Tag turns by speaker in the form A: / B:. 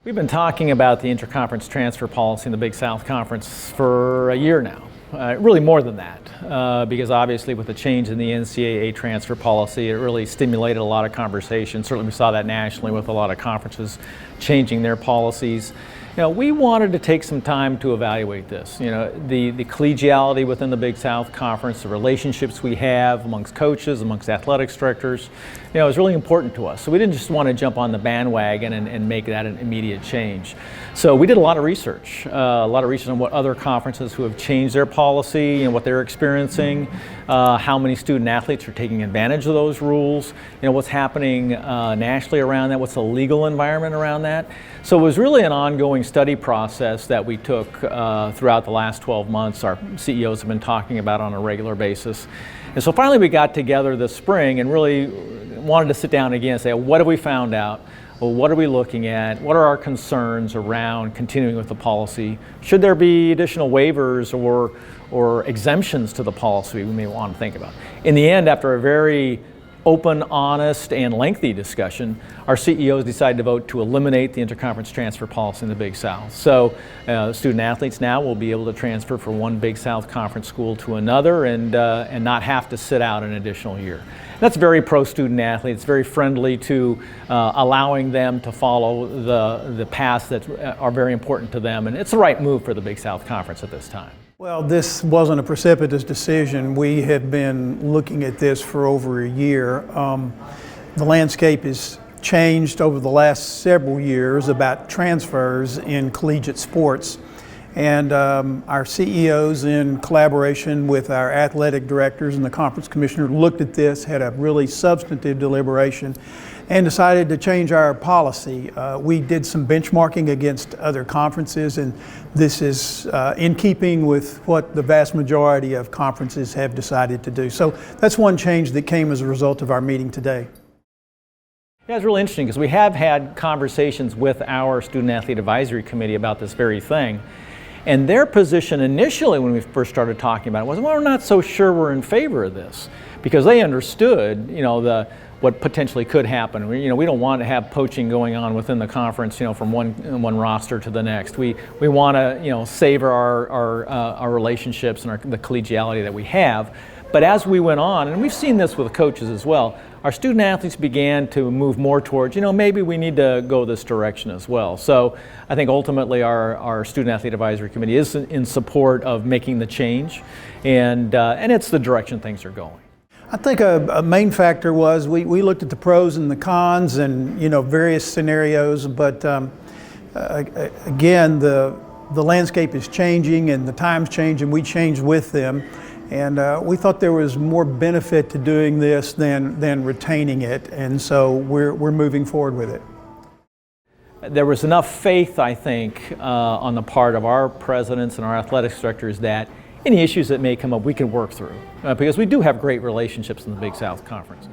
A: We've been talking about the Intraconference Transfer Policy in the Big South Conference for a year now. Really more than that, because obviously with the change in the NCAA transfer policy, it really stimulated a lot of conversation. Certainly we saw that nationally with a lot of conferences changing their policies. We wanted to take some time to evaluate this. The collegiality within the Big South Conference, the relationships we have amongst coaches, amongst athletics directors, is really important to us. So we didn't just want to jump on the bandwagon and make that an immediate change. So we did a lot of research on what other conferences who have changed their policy and what they're experiencing, how many student athletes are taking advantage of those rules, what's happening nationally around that, what's the legal environment around that. So it was really an ongoing study process that we took throughout the last 12 months. Our CEOs have been talking about on a regular basis. And so finally we got together this spring and really wanted to sit down again and say, what have we found out? Well, what are we looking at? What are our concerns around continuing with the policy? Should there be additional waivers or exemptions to the policy we may want to think about? In the end, after a very open, honest, and lengthy discussion, our CEOs decided to vote to eliminate the interconference transfer policy in the Big South. So student athletes now will be able to transfer from one Big South conference school to another and not have to sit out an additional year. That's very pro-student athlete. It's very friendly to allowing them to follow the paths that are very important to them, and it's the right move for the Big South Conference at this time.
B: Well, this wasn't a precipitous decision. We had been looking at this for over a year. The landscape has changed over the last several years about transfers in collegiate sports. And our CEOs, in collaboration with our athletic directors and the conference commissioner, looked at this, had a really substantive deliberation, and decided to change our policy. We did some benchmarking against other conferences, and this is in keeping with what the vast majority of conferences have decided to do. So that's one change that came as a result of our meeting today.
A: Yeah, it's really interesting because we have had conversations with our Student Athlete Advisory Committee about this very thing. And their position initially when we first started talking about it was, well, we're not so sure we're in favor of this, because they understood, what potentially could happen. We don't want to have poaching going on within the conference, from one roster to the next. We want to, savor our relationships and the collegiality that we have. But as we went on, and we've seen this with coaches as well, our student athletes began to move more towards, maybe we need to go this direction as well. So I think ultimately our Student Athlete Advisory Committee is in support of making the change, and it's the direction things are going.
B: I think a main factor was we looked at the pros and the cons and various scenarios, but again the landscape is changing and the times change, and we changed with them. And we thought there was more benefit to doing this than retaining it, and so we're moving forward with it.
A: There was enough faith, I think, on the part of our presidents and our athletics directors that any issues that may come up we can work through, because we do have great relationships in the Big South Conference.